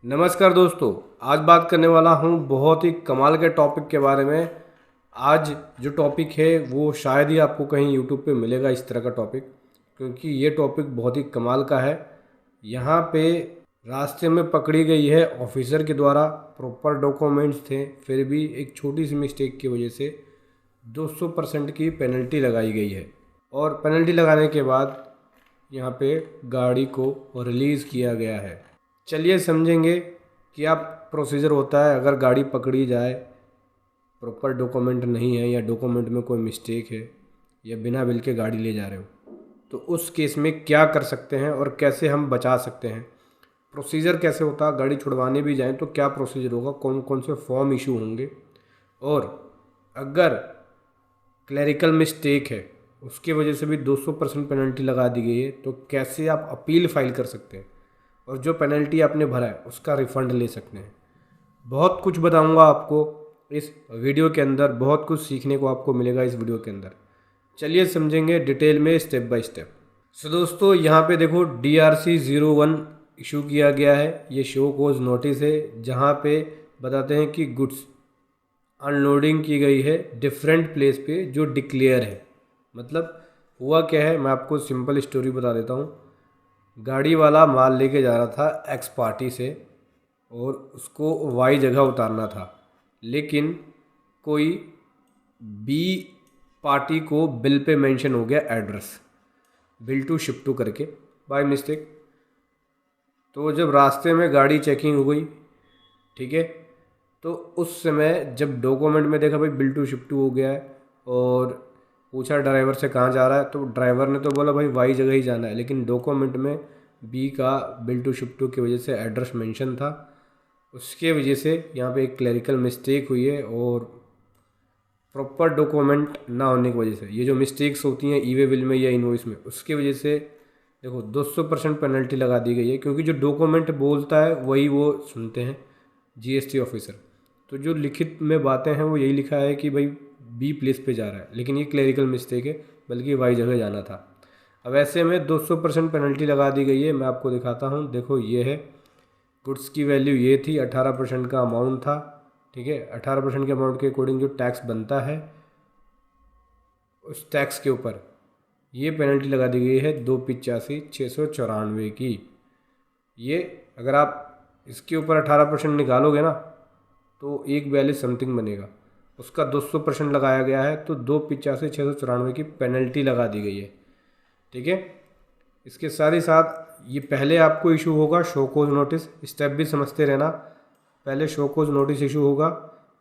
नमस्कार दोस्तों, आज बात करने वाला हूँ बहुत ही कमाल के टॉपिक के बारे में। आज जो टॉपिक है वो शायद ही आपको कहीं यूट्यूब पे मिलेगा इस तरह का टॉपिक, क्योंकि ये टॉपिक बहुत ही कमाल का है। यहाँ पे रास्ते में पकड़ी गई है ऑफिसर के द्वारा, प्रॉपर डॉक्यूमेंट्स थे, फिर भी एक छोटी सी मिस्टेक की वजह से 200% की पेनल्टी लगाई गई है। और पेनल्टी लगाने के बाद यहाँ पे गाड़ी को रिलीज़ किया गया है। चलिए समझेंगे क्या प्रोसीजर होता है अगर गाड़ी पकड़ी जाए, प्रॉपर डॉक्यूमेंट नहीं है या डॉक्यूमेंट में कोई मिस्टेक है या बिना बिल के गाड़ी ले जा रहे हो, तो उस केस में क्या कर सकते हैं और कैसे हम बचा सकते हैं। प्रोसीजर कैसे होता है, गाड़ी छुड़वाने भी जाएं तो क्या प्रोसीजर होगा, कौन कौन से फॉर्म इशू होंगे, और अगर क्लरिकल मिस्टेक है उसकी वजह से भी 200% पेनल्टी लगा दी गई है तो कैसे आप अपील फाइल कर सकते हैं और जो पेनल्टी आपने भरा है उसका रिफ़ंड ले सकते हैं। बहुत कुछ बताऊंगा आपको इस वीडियो के अंदर, बहुत कुछ सीखने को आपको मिलेगा इस वीडियो के अंदर। चलिए समझेंगे डिटेल में स्टेप बाय स्टेप। सो दोस्तों, यहाँ पे देखो DRC 01 इशू किया गया है। ये शो कोज नोटिस है जहाँ पे बताते हैं कि गुड्स अनलोडिंग की गई है डिफरेंट प्लेस पे जो डिक्लेयर है। मतलब हुआ क्या है, मैं आपको सिंपल स्टोरी बता देता हूँ। गाड़ी वाला माल लेके जा रहा था एक्स पार्टी से और उसको वाई जगह उतारना था, लेकिन कोई बी पार्टी को बिल पे मेंशन हो गया address, bill to ship to करके बाय मिस्टेक। तो जब रास्ते में गाड़ी चेकिंग हो गई, ठीक है, तो उस समय जब डॉक्यूमेंट में देखा भाई बिल टू शिप टू हो गया है और पूछा ड्राइवर से कहाँ जा रहा है, तो ड्राइवर ने तो बोला भाई वाई जगह ही जाना है, लेकिन डॉक्यूमेंट में बी का बिल टू शिप टू की वजह से एड्रेस मेंशन था। उसके वजह से यहाँ पे एक क्लरिकल मिस्टेक हुई है और प्रॉपर डॉक्यूमेंट ना होने की वजह से ये जो मिस्टेक्स होती हैं ई वे बिल में या इनवॉइस में, उसकी वजह से देखो 200% पेनल्टी लगा दी गई है, क्योंकि जो डॉक्यूमेंट बोलता है वही वो सुनते हैं GST ऑफिसर। तो जो लिखित में बातें हैं वो यही लिखा है कि भाई बी प्लेस पे जा रहा है, लेकिन ये क्लरिकल मिस्टेक है, बल्कि वाई जगह जाना था। अब ऐसे में 200% पेनल्टी लगा दी गई है। मैं आपको दिखाता हूँ, देखो ये है, गुड्स की वैल्यू ये थी, 18% का अमाउंट था, ठीक है। 18% के अमाउंट के अकॉर्डिंग जो टैक्स बनता है उस टैक्स के ऊपर ये पेनल्टी लगा दी गई है 285,694 की। ये अगर आप इसके ऊपर 18% निकालोगे ना तो 142 समथिंग बनेगा, उसका 200% लगाया गया है, तो 285,694 की पेनल्टी लगा दी गई है, ठीक है। इसके साथ ही साथ ये पहले आपको इशू होगा शोकोज नोटिस, स्टेप भी समझते रहना। पहले शोकोज नोटिस इशू होगा,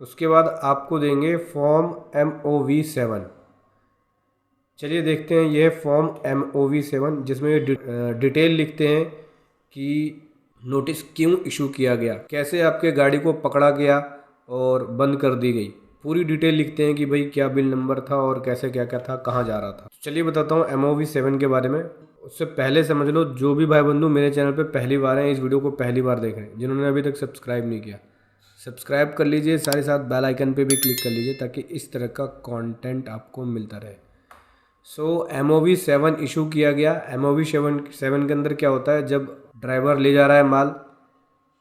उसके बाद आपको देंगे फॉर्म MOV7। चलिए देखते हैं, यह फॉर्म MOV7 जिसमें डिटेल लिखते हैं कि नोटिस क्यों इशू किया गया, कैसे आपके गाड़ी को पकड़ा गया और बंद कर दी गई। पूरी डिटेल लिखते हैं कि भाई क्या बिल नंबर था और कैसे क्या क्या था, कहाँ जा रहा था। चलिए बताता हूँ MOV7 के बारे में। उससे पहले समझ लो, जो भी भाई बंधु मेरे चैनल पे पहली बार हैं, इस वीडियो को पहली बार देख रहे हैं, जिन्होंने अभी तक सब्सक्राइब नहीं किया, सब्सक्राइब कर लीजिए, साथ ही साथ बेल आइकन पे भी क्लिक कर लीजिए ताकि इस तरह का कंटेंट आपको मिलता रहे। सो MOV7 इशू किया गया। MOV7 के अंदर क्या होता है, जब ड्राइवर ले जा रहा है माल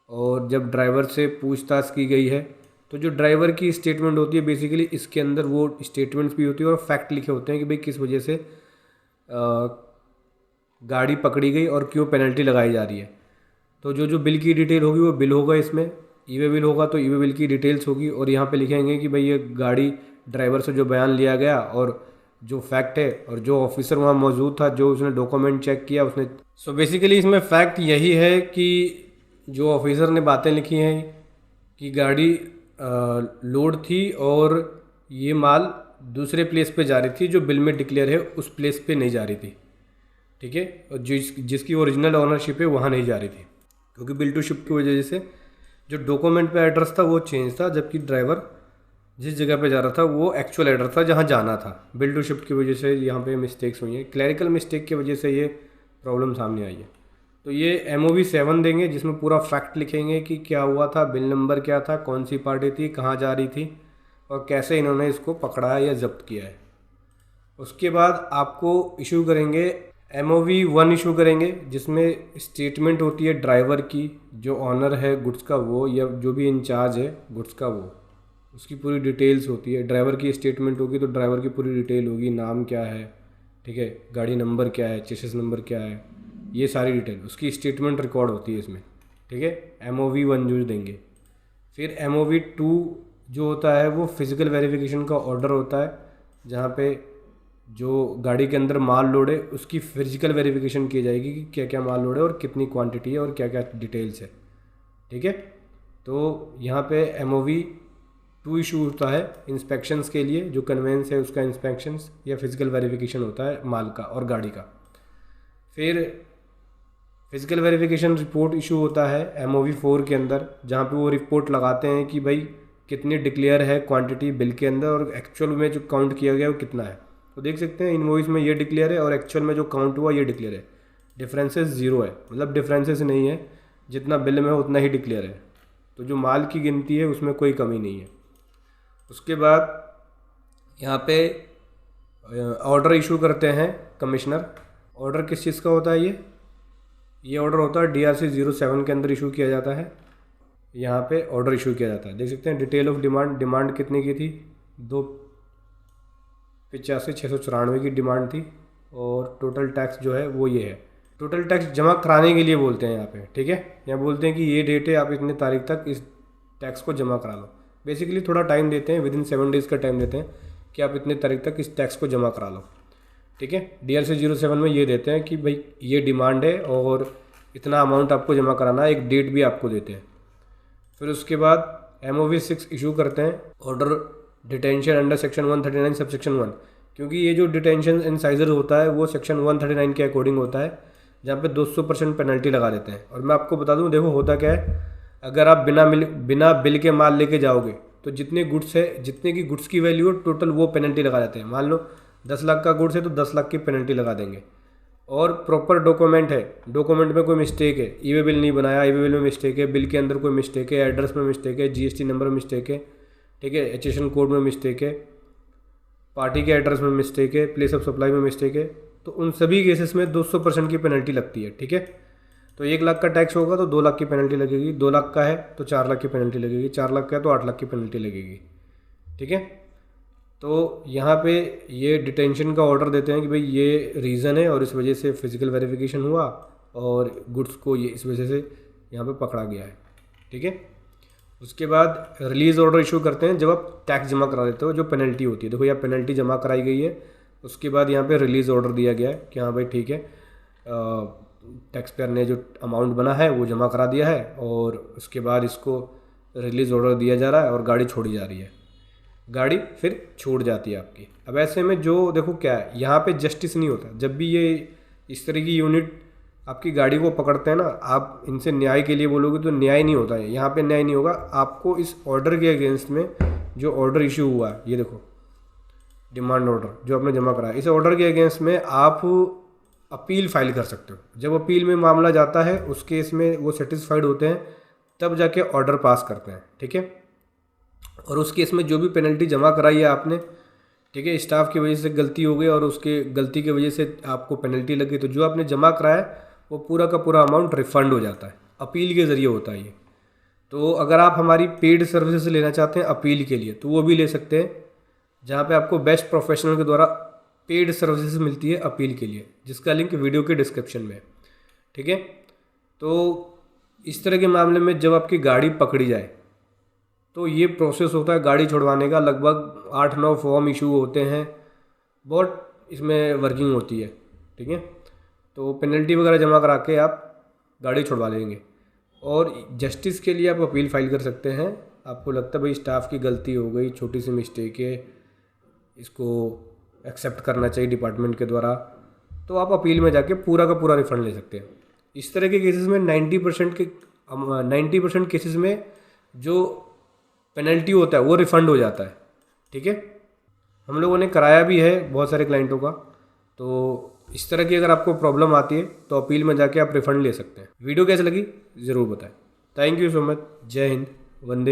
और जब ड्राइवर से पूछताछ की गई है, तो जो ड्राइवर की स्टेटमेंट होती है बेसिकली इसके अंदर वो स्टेटमेंट्स भी होती है और फैक्ट लिखे होते हैं कि भाई किस वजह से गाड़ी पकड़ी गई और क्यों पेनल्टी लगाई जा रही है। तो जो जो बिल की डिटेल होगी वो बिल होगा, इसमें ईवे बिल होगा तो ईवे बिल की डिटेल्स होगी, और यहाँ पे लिखेंगे कि भाई ये गाड़ी ड्राइवर से जो बयान लिया गया और जो फैक्ट है और जो ऑफिसर वहाँ मौजूद था जो उसने डॉक्यूमेंट चेक किया उसने। सो बेसिकली इसमें फैक्ट यही है कि जो ऑफिसर ने बातें लिखी हैं कि गाड़ी लोड थी और ये माल दूसरे प्लेस पे जा रही थी, जो बिल में डिक्लेयर है उस प्लेस पे नहीं जा रही थी, ठीक है, और जिसकी ओरिजिनल ऑनरशिप है वहाँ नहीं जा रही थी, क्योंकि बिल टू शिप की वजह से जो डॉक्यूमेंट पे एड्रेस था वो चेंज था, जबकि ड्राइवर जिस जगह पे जा रहा था वो एक्चुअल एड्रेस था जहाँ जाना था। बिल टू शिफ्ट की वजह से यहाँ पे मिस्टेक्स हुई हैं, क्लरिकल मिस्टेक की वजह से ये प्रॉब्लम सामने आई है। तो ये MOV7 देंगे जिसमें पूरा फैक्ट लिखेंगे कि क्या हुआ था, बिल नंबर क्या था, कौन सी पार्टी थी, कहाँ जा रही थी और कैसे इन्होंने इसको पकड़ा या जब्त किया है। उसके बाद आपको इशू करेंगे MOV 1 इशू करेंगे, जिसमें स्टेटमेंट होती है ड्राइवर की, जो ऑनर है गुड्स का वो, या जो भी इंचार्ज है गुड्स का वो, उसकी पूरी डिटेल्स होती है। ड्राइवर की स्टेटमेंट होगी तो ड्राइवर की पूरी डिटेल होगी, नाम क्या है, ठीक है, गाड़ी नंबर क्या है, चेसिस नंबर क्या है, ये सारी डिटेल उसकी स्टेटमेंट रिकॉर्ड होती है इसमें, ठीक है। MOV 1 जो देंगे। फिर MOV 2 जो होता है वो फिज़िकल वेरिफिकेशन का ऑर्डर होता है, जहाँ पे जो गाड़ी के अंदर माल लोड है उसकी फिजिकल वेरिफिकेशन की जाएगी कि क्या क्या माल लोड है और कितनी क्वांटिटी है और क्या क्या डिटेल्स है, ठीक है। तो यहाँ पे MOV 2 इशू होता है इंस्पेक्शंस के लिए, जो कन्वेंस है उसका इंस्पेक्शंस या फिज़िकल वेरिफिकेशन होता है माल का और गाड़ी का। फिर फिज़िकल वेरिफिकेशन रिपोर्ट इशू होता है MOV 4 के अंदर, जहाँ पे वो रिपोर्ट लगाते हैं कि भाई कितनी डिक्लेयर है क्वांटिटी बिल के अंदर और एक्चुअल में जो काउंट किया गया वो कितना है। तो देख सकते हैं इनवॉइस में ये डिक्लेयर है और एक्चुअल में जो काउंट हुआ ये डिक्लेयर है। डिफरेंसेस ज़ीरो है, मतलब डिफरेंसेस नहीं है, जितना बिल में उतना ही डिक्लेयर है। तो जो माल की गिनती है उसमें कोई कमी नहीं है। उसके बाद यहाँ पे ऑर्डर इशू करते हैं कमिश्नर। ऑर्डर किस चीज़ का होता है ये ऑर्डर होता है DRC 07 के अंदर इशू किया जाता है। यहाँ पे ऑर्डर इशू किया जाता है, देख सकते हैं डिटेल ऑफ डिमांड कितने की थी, 285,694 की डिमांड थी और टोटल टैक्स जो है वो ये है। टोटल टैक्स जमा कराने के लिए बोलते हैं यहाँ पे, ठीक है। यहाँ बोलते हैं कि ये डेट है, आप इतने तारीख तक इस टैक्स को जमा करा लो। बेसिकली थोड़ा टाइम देते हैं, विदिन 7 डेज़ का टाइम देते हैं कि आप इतने तारीख तक इस टैक्स को जमा करा लो, ठीक है। DRC 07 में ये देते हैं कि भाई ये डिमांड है और इतना अमाउंट आपको जमा कराना है, एक डेट भी आपको देते हैं। फिर उसके बाद MOV 6 इशू करते हैं, order detention under section 139 subsection 1, क्योंकि ये जो डिटेंशन इंसाइजर होता है वो सेक्शन 139 के अकॉर्डिंग होता है, जहाँ पे 200% पेनल्टी लगा देते हैं। और मैं आपको बता दूँ, देखो होता क्या है, अगर आप बिना बिल के माल लेके जाओगे तो जितने गुड्स है, जितने की गुड्स की वैल्यू है टोटल वो पेनल्टी लगा देते हैं। मान लो 10 लाख का गुड्स है तो 10 लाख की पेनल्टी लगा देंगे। और प्रॉपर डॉक्यूमेंट है, डॉक्यूमेंट में कोई मिस्टेक है, ई-वे बिल नहीं बनाया, ई-वे बिल में मिस्टेक है, बिल के अंदर कोई मिस्टेक है, एड्रेस में मिस्टेक है, GST नंबर में मिस्टेक है, ठीक है, HSN कोड में मिस्टेक है, पार्टी के एड्रेस में मिस्टेक है, प्लेस ऑफ सप्लाई में मिस्टेक है, तो उन सभी केसेस में 200% की पेनल्टी लगती है, ठीक है। तो 1 लाख का टैक्स होगा तो 2 लाख की पेनल्टी लगेगी, 2 लाख का है तो 4 लाख की पेनल्टी लगेगी, 4 लाख का है तो 8 लाख की पेनल्टी लगेगी, ठीक है। तो यहाँ पे ये डिटेंशन का ऑर्डर देते हैं कि भाई ये रीज़न है और इस वजह से फिज़िकल वेरिफिकेशन हुआ और गुड्स को ये इस वजह से यहाँ पे पकड़ा गया है, ठीक है। उसके बाद रिलीज़ ऑर्डर इशू करते हैं जब आप टैक्स जमा करा देते हो, जो पेनल्टी होती है, देखो यहाँ पेनल्टी जमा कराई गई है, उसके बाद यहाँ पे रिलीज़ ऑर्डर दिया गया है कि हाँ भाई ठीक है, टैक्स पेयर ने जो अमाउंट बना है वो जमा करा दिया है और उसके बाद इसको रिलीज़ ऑर्डर दिया जा रहा है और गाड़ी छोड़ी जा रही है, गाड़ी फिर छूट जाती है आपकी। अब ऐसे में जो देखो क्या है, यहाँ पे जस्टिस नहीं होता। जब भी ये इस तरह की यूनिट आपकी गाड़ी को पकड़ते हैं ना, आप इनसे न्याय के लिए बोलोगे तो न्याय नहीं होता है, यहाँ पे न्याय नहीं होगा आपको। इस ऑर्डर के अगेंस्ट में जो ऑर्डर इशू हुआ है, ये देखो डिमांड ऑर्डर जो आपने जमा कराया, इस ऑर्डर के अगेंस्ट में आप अपील फाइल कर सकते हो। जब अपील में मामला जाता है उस केस में वो सेटिस्फाइड होते हैं तब जाके ऑर्डर पास करते हैं, ठीक है। और उस केस में जो भी पेनल्टी जमा कराई है आपने, ठीक है, स्टाफ की वजह से गलती हो गई और उसके गलती की वजह से आपको पेनल्टी लगी, तो जो आपने जमा कराया वो पूरा का पूरा अमाउंट रिफ़ंड हो जाता है। अपील के ज़रिए होता है ये। तो अगर आप हमारी पेड सर्विसेज लेना चाहते हैं अपील के लिए तो वो भी ले सकते हैं, जहाँ पे आपको बेस्ट प्रोफेशनल के द्वारा पेड सर्विसेज मिलती है अपील के लिए, जिसका लिंक वीडियो के डिस्क्रिप्शन में है, ठीक है। तो इस तरह के मामले में जब आपकी गाड़ी पकड़ी जाए तो ये प्रोसेस होता है गाड़ी छुड़वाने का। लगभग 8-9 फॉर्म इशू होते हैं, बहुत इसमें वर्किंग होती है, ठीक है। तो पेनल्टी वगैरह जमा करा के आप गाड़ी छुड़वा लेंगे। और जस्टिस के लिए आप अपील फाइल कर सकते हैं। आपको लगता है भाई स्टाफ की गलती हो गई, छोटी सी मिस्टेक है, इसको एक्सेप्ट करना चाहिए डिपार्टमेंट के द्वारा, तो आप अपील में जाके पूरा का पूरा रिफ़ंड ले सकते हैं। इस तरह के केसेस में 90% केसेस में जो पेनल्टी होता है वो रिफ़ंड हो जाता है, ठीक है। हम लोगों ने कराया भी है बहुत सारे क्लाइंटों का। तो इस तरह की अगर आपको प्रॉब्लम आती है तो अपील में जाके आप रिफ़ंड ले सकते हैं। वीडियो कैसे लगी ज़रूर बताएं। Thank you so much. जय हिंद, वंदे।